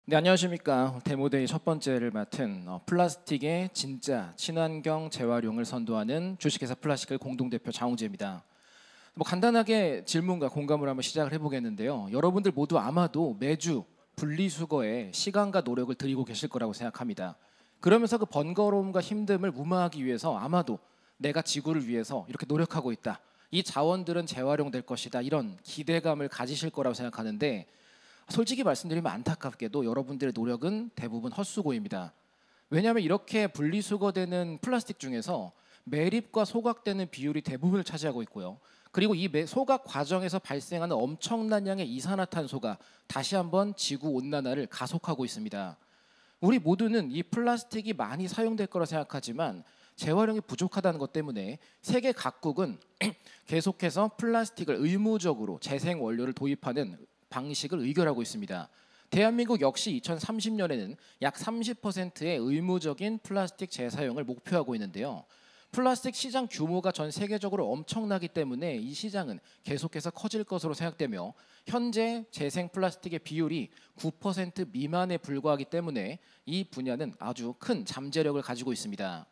네, 안녕하십니까. 데모데이 첫 번째를 맡은 플라스틱의 진짜 친환경 재활용을 선도하는 주식회사 플라스틱을 공동대표 장홍재입니다. 간단하게 질문과 공감을 한번 시작을 해보겠는데요. 여러분들 모두 아마도 매주 분리수거에 시간과 노력을 들이고 계실 거라고 생각합니다. 그러면서 그 번거로움과 힘듦을 무마하기 위해서 아마도 내가 지구를 위해서 이렇게 노력하고 있다, 이 자원들은 재활용될 것이다, 이런 기대감을 가지실 거라고 생각하는데, 솔직히 말씀드리면 안타깝게도 여러분들의 노력은 대부분 헛수고입니다. 왜냐하면 이렇게 분리수거되는 플라스틱 중에서 매립과 소각되는 비율이 대부분을 차지하고 있고요. 그리고 이 소각 과정에서 발생하는 엄청난 양의 이산화탄소가 다시 한번 지구온난화를 가속하고 있습니다. 우리 모두는 이 플라스틱이 많이 사용될 거라 생각하지만 재활용이 부족하다는 것 때문에 세계 각국은 계속해서 플라스틱을 의무적으로 재생 원료를 도입하는 방식을 의결하고 있습니다. 대한민국 역시 2030년에는 약 30%의 의무적인 플라스틱 재사용을 목표하고 있는데요. 플라스틱 시장 규모가 전 세계적으로 엄청나기 때문에 이 시장은 계속해서 커질 것으로 생각되며, 현재 재생 플라스틱의 비율이 9% 미만에 불과하기 때문에 이 분야는 아주 큰 잠재력을 가지고 있습니다.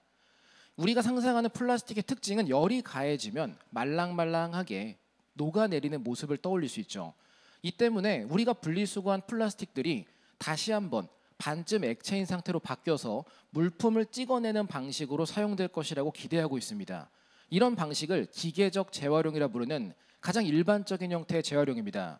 우리가 상상하는 플라스틱의 특징은 열이 가해지면 말랑말랑하게 녹아내리는 모습을 떠올릴 수 있죠. 이 때문에 우리가 분리수거한 플라스틱들이 다시 한번 반쯤 액체인 상태로 바뀌어서 물품을 찍어내는 방식으로 사용될 것이라고 기대하고 있습니다. 이런 방식을 기계적 재활용이라 부르는 가장 일반적인 형태의 재활용입니다.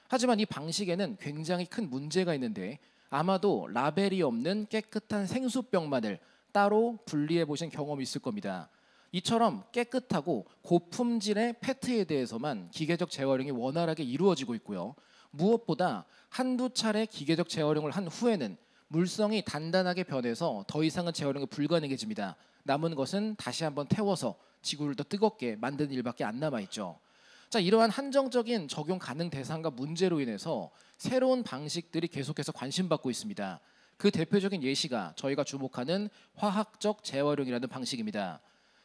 하지만 이 방식에는 굉장히 큰 문제가 있는데, 아마도 라벨이 없는 깨끗한 생수병만을 따로 분리해 보신 경험이 있을 겁니다. 이처럼 깨끗하고 고품질의 페트에 대해서만 기계적 재활용이 원활하게 이루어지고 있고요. 무엇보다 한두 차례 기계적 재활용을 한 후에는 물성이 단단하게 변해서 더 이상은 재활용이 불가능해집니다. 남은 것은 다시 한번 태워서 지구를 더 뜨겁게 만드는 일밖에 안 남아있죠. 자, 이러한 한정적인 적용 가능 대상과 문제로 인해서 새로운 방식들이 계속해서 관심받고 있습니다. 그 대표적인 예시가 저희가 주목하는 화학적 재활용이라는 방식입니다.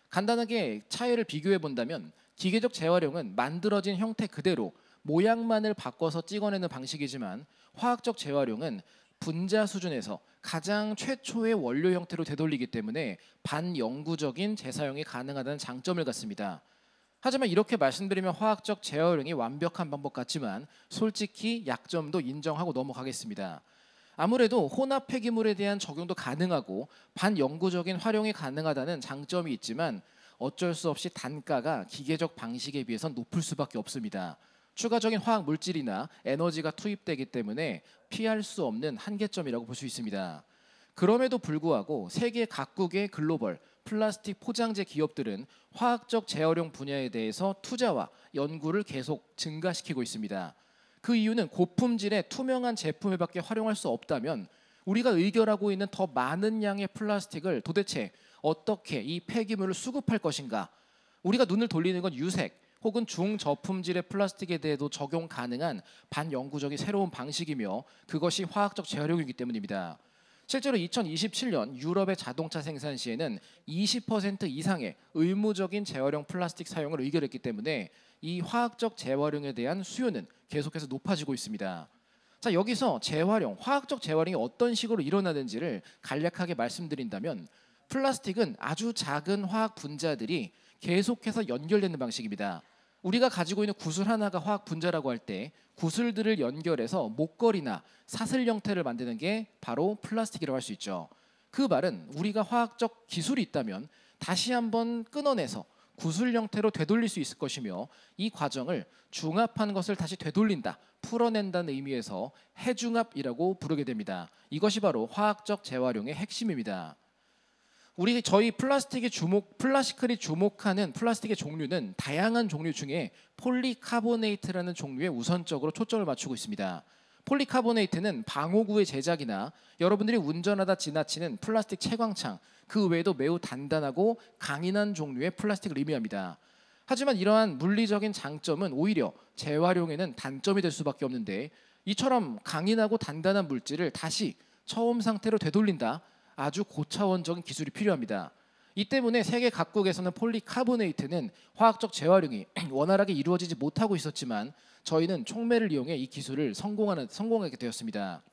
간단하게 차이를 비교해 본다면, 기계적 재활용은 만들어진 형태 그대로 모양만을 바꿔서 찍어내는 방식이지만, 화학적 재활용은 분자 수준에서 가장 최초의 원료 형태로 되돌리기 때문에 반영구적인 재사용이 가능하다는 장점을 갖습니다. 하지만 이렇게 말씀드리면 화학적 재활용이 완벽한 방법 같지만 솔직히 약점도 인정하고 넘어가겠습니다. 아무래도 혼합 폐기물에 대한 적용도 가능하고 반영구적인 활용이 가능하다는 장점이 있지만, 어쩔 수 없이 단가가 기계적 방식에 비해서 높을 수밖에 없습니다. 추가적인 화학 물질이나 에너지가 투입되기 때문에 피할 수 없는 한계점이라고 볼 수 있습니다. 그럼에도 불구하고 세계 각국의 글로벌 플라스틱 포장재 기업들은 화학적 재활용 분야에 대해서 투자와 연구를 계속 증가시키고 있습니다. 그 이유는 고품질의 투명한 제품에밖에 활용할 수 없다면 우리가 의결하고 있는 더 많은 양의 플라스틱을 도대체 어떻게 이 폐기물을 수급할 것인가? 우리가 눈을 돌리는 건 유색 혹은 중저품질의 플라스틱에 대해도 적용 가능한 반영구적인 새로운 방식이며, 그것이 화학적 재활용이기 때문입니다. 실제로 2027년 유럽의 자동차 생산 시에는 20% 이상의 의무적인 재활용 플라스틱 사용을 의결했기 때문에 이 화학적 재활용에 대한 수요는 계속해서 높아지고 있습니다. 자, 여기서 재활용, 화학적 재활용이 어떤 식으로 일어나는지를 간략하게 말씀드린다면, 플라스틱은 아주 작은 화학 분자들이 계속해서 연결되는 방식입니다. 우리가 가지고 있는 구슬 하나가 화학 분자라고 할 때 구슬들을 연결해서 목걸이나 사슬 형태를 만드는 게 바로 플라스틱이라고 할 수 있죠. 그 말은 우리가 화학적 기술이 있다면 다시 한번 끊어내서 구슬 형태로 되돌릴 수 있을 것이며, 이 과정을 중합한 것을 다시 되돌린다, 풀어낸다는 의미에서 해중합이라고 부르게 됩니다. 이것이 바로 화학적 재활용의 핵심입니다. 저희 플라시클이 주목하는 플라스틱의 종류는 다양한 종류 중에 폴리카보네이트라는 종류에 우선적으로 초점을 맞추고 있습니다. 폴리카보네이트는 방호구의 제작이나 여러분들이 운전하다 지나치는 플라스틱 채광창, 그 외에도 매우 단단하고 강인한 종류의 플라스틱을 의미합니다. 하지만 이러한 물리적인 장점은 오히려 재활용에는 단점이 될 수밖에 없는데, 이처럼 강인하고 단단한 물질을 다시 처음 상태로 되돌린다, 아주 고차원적인 기술이 필요합니다. 이 때문에 세계 각국에서는 폴리카보네이트는 화학적 재활용이 원활하게 이루어지지 못하고 있었지만, 저희는 촉매를 이용해 이 기술을 성공하게 되었습니다.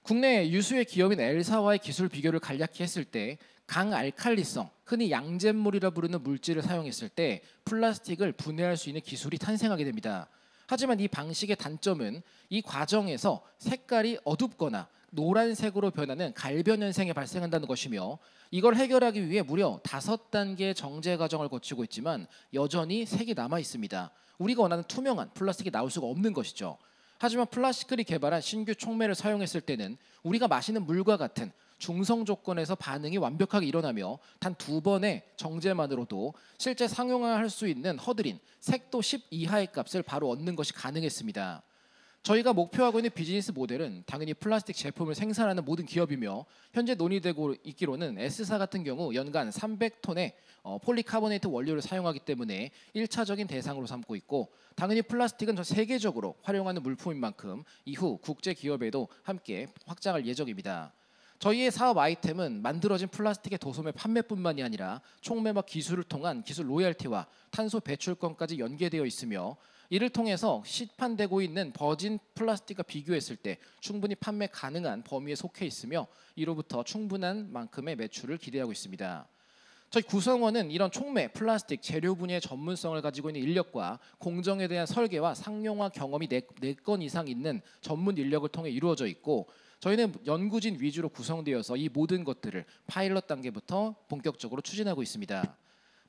국내 유수의 기업인 엘사와의 기술 비교를 간략히 했을 때 강알칼리성, 흔히 양잿물이라 부르는 물질을 사용했을 때 플라스틱을 분해할 수 있는 기술이 탄생하게 됩니다. 하지만 이 방식의 단점은 이 과정에서 색깔이 어둡거나 노란색으로 변하는 갈변 현상이 발생한다는 것이며, 이걸 해결하기 위해 무려 5단계의 정제 과정을 거치고 있지만 여전히 색이 남아 있습니다. 우리가 원하는 투명한 플라스틱이 나올 수가 없는 것이죠. 하지만 플라시클이 개발한 신규 촉매를 사용했을 때는 우리가 마시는 물과 같은 중성 조건에서 반응이 완벽하게 일어나며 단 2번의 정제만으로도 실제 상용화할 수 있는 허들인 색도 10 이하의 값을 바로 얻는 것이 가능했습니다. 저희가 목표하고 있는 비즈니스 모델은 당연히 플라스틱 제품을 생산하는 모든 기업이며, 현재 논의되고 있기로는 S사 같은 경우 연간 300톤의 폴리카보네이트 원료를 사용하기 때문에 1차적인 대상으로 삼고 있고, 당연히 플라스틱은 전 세계적으로 활용하는 물품인 만큼 이후 국제 기업에도 함께 확장할 예정입니다. 저희의 사업 아이템은 만들어진 플라스틱의 도소매 판매뿐만이 아니라 촉매막 기술을 통한 기술 로열티와 탄소 배출권까지 연계되어 있으며, 이를 통해서 시판되고 있는 버진 플라스틱과 비교했을 때 충분히 판매 가능한 범위에 속해 있으며 이로부터 충분한 만큼의 매출을 기대하고 있습니다. 저희 구성원은 이런 촉매, 플라스틱, 재료 분야의 전문성을 가지고 있는 인력과 공정에 대한 설계와 상용화 경험이 4건 이상 있는 전문 인력을 통해 이루어져 있고, 저희는 연구진 위주로 구성되어서 이 모든 것들을 파일럿 단계부터 본격적으로 추진하고 있습니다.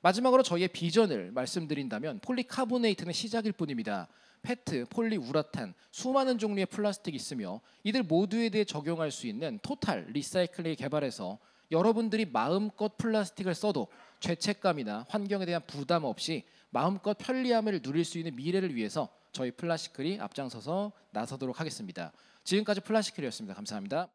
마지막으로 저희의 비전을 말씀드린다면 폴리카보네이트는 시작일 뿐입니다. 페트, 폴리우라탄, 수많은 종류의 플라스틱이 있으며 이들 모두에 대해 적용할 수 있는 토탈 리사이클링을 개발해서 여러분들이 마음껏 플라스틱을 써도 죄책감이나 환경에 대한 부담 없이 마음껏 편리함을 누릴 수 있는 미래를 위해서 저희 플라시클이 앞장서서 나서도록 하겠습니다. 지금까지 플라시클이었습니다. 감사합니다.